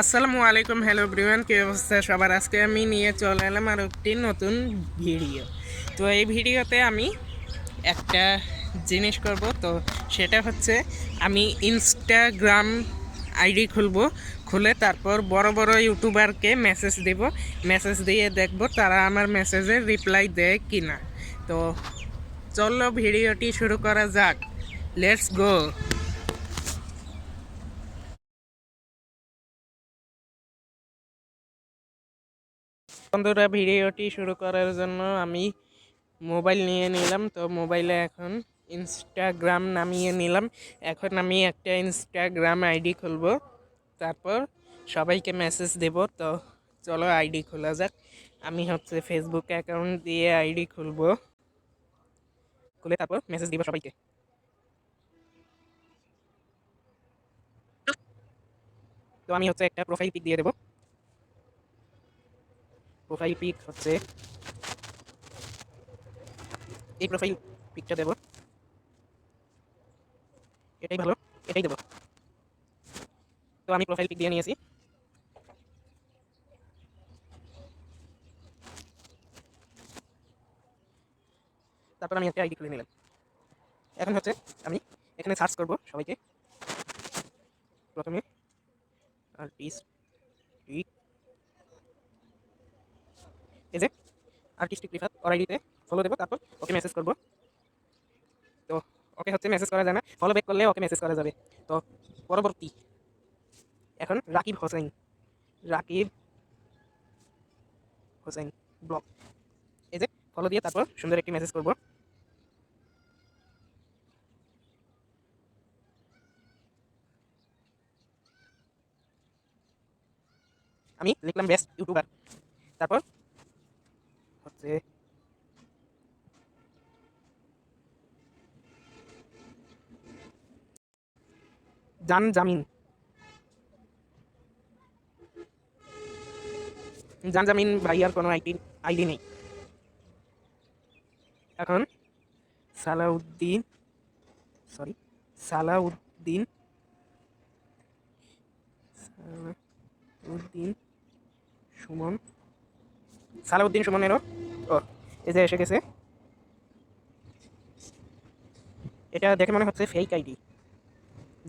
আসসালামু আলাইকুম, hello everyone, কী অবস্থা সবার? আজকে আমি নিয়ে চলে এলাম আর একটি নতুন ভিডিও। তো এই ভিডিওতে আমি একটা জিনিস করব। তো সেটা হচ্ছে আমি ইনস্টাগ্রাম আইডি খুলে তারপর বড় বড় ইউটিউবারকে মেসেজ দেব। মেসেজ দিয়ে দেখব তারা আমার মেসেজের রিপ্লাই দেয় কি না। তো চলো ভিডিওটি শুরু করা যাক, লেটস গো। বন্ধুরা, ভিডিওটি শুরু করার জন্য আমি মোবাইল নিয়ে নিলাম। তো মোবাইলে এখন ইনস্টাগ্রাম নামিয়ে নিলাম। এখন আমি একটা ইনস্টাগ্রাম আইডি খুলবো, তারপর সবাইকে মেসেজ দেব। তো চলো আইডি খোলা যাক। আমি হচ্ছে ফেসবুক অ্যাকাউন্ট দিয়ে আইডি খুলে তারপর মেসেজ দিব সবাইকে। তো আমি হচ্ছে একটা প্রোফাইল পিক দিয়ে দেবো। প্রোফাইল পিক হচ্ছে এই প্রোফাইল পিকটা দেবো, এটাই ভালো, এটাই দেবো। তো আমি প্রোফাইল পিক দিয়ে নিয়েছি। তারপর আমি একটা আইডি খুলে নিলাম। এখন হচ্ছে আমি এখানে সার্চ করব সবাইকে। প্রথমে আর্টিস্টিক, এই যে আর্টিস্টিক রিফাত ওর আইডিতে ফলো দেবো, তারপর ওকে মেসেজ করব। তো ওকে হচ্ছে মেসেজ করা যায় না, ফলো ব্যাক করলে ওকে মেসেজ করা যাবে। তো পরবর্তী এখন রাকিব হোসেন, রাকিব হোসেন ব্লগ, এই যে ফলো দিয়ে তারপর সুন্দর একটি মেসেজ করব। আমি লিখলাম বেস্ট ইউটিউবার, তারপর হচ্ছে জামিন, জামিন ভাইয়ার কোনো আইডি নেই। এখন সালাউদ্দিন, সরি সালাউদ্দিন, সালাউদ্দিন সুমন, সালাউদ্দিন সুমনেরও ও এই যে এসে গেছে। এটা দেখে মনে হচ্ছে ফেক আইডি,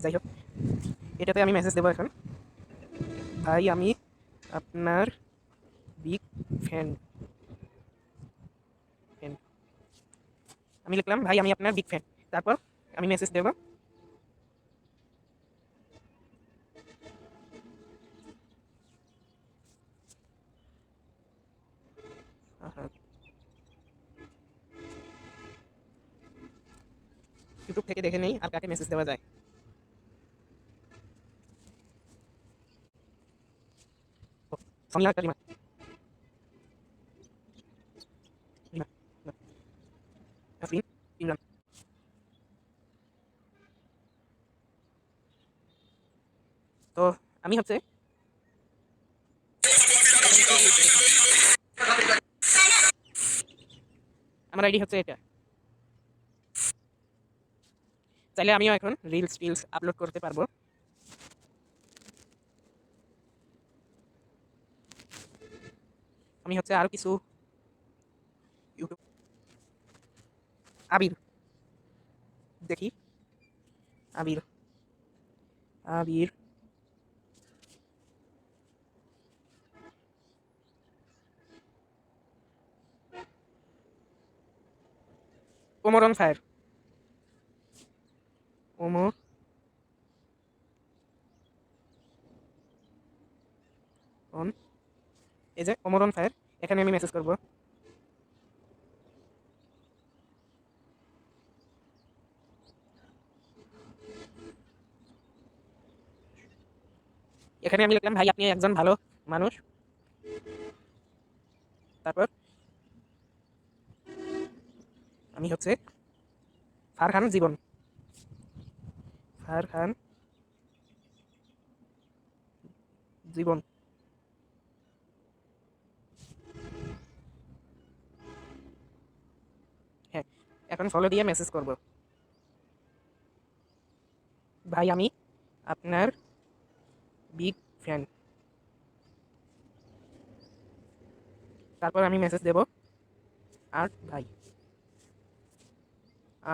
যাই হোক এটাতে আমি মেসেজ দেবো। এখন ভাই আমি আপনার বিগ ফ্যান, ফ্যান আমি লিখলাম ভাই আমি আপনার বিগ ফ্যান, তারপর আমি মেসেজ দেবো। ইউটিউব থেকে দেখে নেই আর কাকে মেসেজ দেওয়া যায়। সোনিয়া কালিমা, আফরিন, ইমরান। তো আমি হচ্ছে আমার আইডি হচ্ছে এটা। চাইলে আমিও এখন রিলস আপলোড করতে পারবো। আমি হচ্ছে আরো কিছু ইউটিউব, আবির, দেখি Abir, Abir Omar on fire, Omar on, এই যে ওমর অন ফায়ার, এখানে আমি মেসেজ করব। এখানে আমি লিখলাম ভাই আপনি একজন ভালো মানুষ, তারপর আমি হচ্ছে ফারহান জীবন, ফারহান জীবন, হ্যাঁ এখন ফলো দিয়ে মেসেজ করব। ভাই আমি আপনার বিগ ফ্যান, তারপর আমি মেসেজ দেব আর্ট ভাই,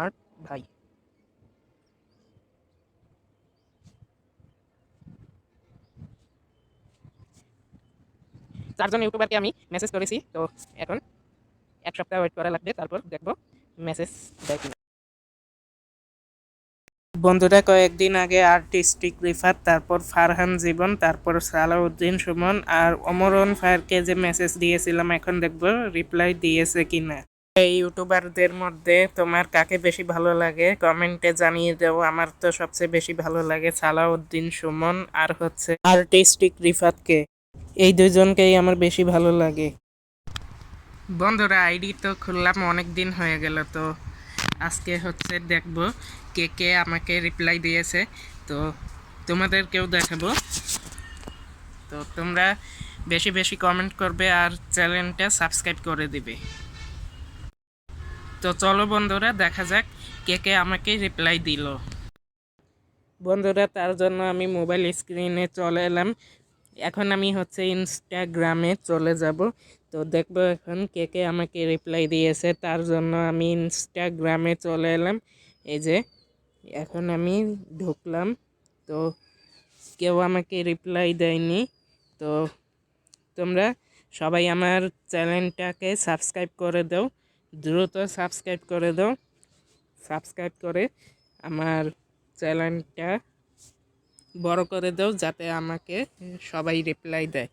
আর্ট ভাই। চারজন ইউটিউবারকে আমি মেসেজ করেছি, তো এখন এক সপ্তাহ ওয়েট করা লাগবে, তারপর দেখবো মেসেজ দেয় কিনা। বন্ধুরা, কয়েকদিন আগে আর্টিস্টিক রিফাত, তারপর ফারহান জীবন, তারপর সালাউদ্দিন সুমন আর অমরন ফায়ারকে যে মেসেজ দিয়েছিলাম, এখন দেখবো রিপ্লাই দিয়েছে কিনা। এই ইউটিউবারদের মধ্যে তোমার কাকে বেশি ভালো লাগে কমেন্টে জানিয়ে দাও। আমার তো সবচেয়ে বেশি ভালো লাগে সালাউদ্দিন সুমন আর হচ্ছে আর্টিস্টিক রিফাতকে। এই দুজনকেই আমার বেশি ভালো লাগে। বন্ধুরা, আইডি তো খুললাম অনেক দিন হয়ে গেল, তো আজকে হচ্ছে দেখবো কে কে আমাকে রিপ্লাই দিয়েছে, তো তোমাদেরকেও দেখাবো। তো তোমরা বেশি বেশি কমেন্ট করবে আর চ্যানেলটা সাবস্ক্রাইব করে দিবে। তো চলো বন্ধুরা, দেখা যাক কে কে আমাকে রিপ্লাই দিল। বন্ধুরা, তার জন্য আমি মোবাইল স্ক্রিনে চলে এলাম। এখন আমি হচ্ছে ইনস্টাগ্রামে চলে যাব, তো দেখবো এখন কে কে আমাকে রিপ্লাই দিয়েছে। তার জন্য আমি ইনস্টাগ্রামে চলে এলাম। এই যে এখন আমি ঢুকলাম, তো কেউ আমাকে রিপ্লাই দেয়নি। তো তোমরা সবাই আমার চ্যানেলটাকে সাবস্ক্রাইব করে দাও, দ্রুত সাবস্ক্রাইব করে দাও। সাবস্ক্রাইব করে আমার চ্যানেলটা বড় করে দাও, যাতে আমাকে সবাই রিপ্লাই দেয়।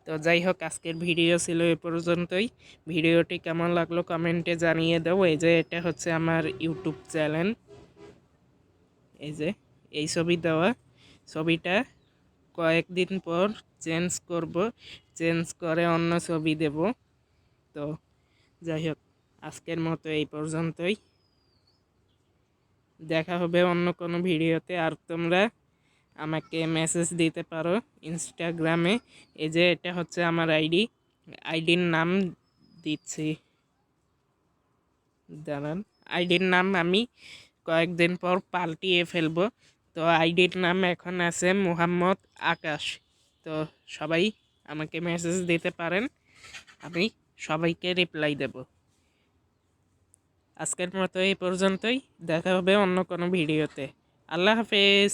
তো যাই হোক, আজকের ভিডিও ছিল এ পর্যন্তই। ভিডিওটি কেমন লাগলো কমেন্টে জানিয়ে দাও। এই যে এটা হচ্ছে আমার ইউটিউব চ্যানেল, এই যে এই ছবি দেওয়া। ছবিটা কয়েকদিন পর চেঞ্জ করব, চেঞ্জ করে অন্য ছবি দেব। তো যাই হোক, আজকের মতো এই পর্যন্তই। দেখা হবে অন্য কোনো ভিডিওতে। আর তোমরা আমাকে মেসেজ দিতে পারো ইনস্টাগ্রামে। এই যে এটা হচ্ছে আমার আইডির নাম দিচ্ছি, দাঁড়ান। আইডির নাম আমি কয়েকদিন পর পাল্টিয়ে ফেলবো। তো আইডির নাম এখন আছে মোহাম্মদ আকাশ। তো সবাই আমাকে মেসেজ দিতে পারেন, আমি সবাইকে রিপ্লাই দেব। আজকের মতো এই পর্যন্তই। দেখা হবে অন্য কোনো ভিডিওতে। আল্লাহ হাফেজ।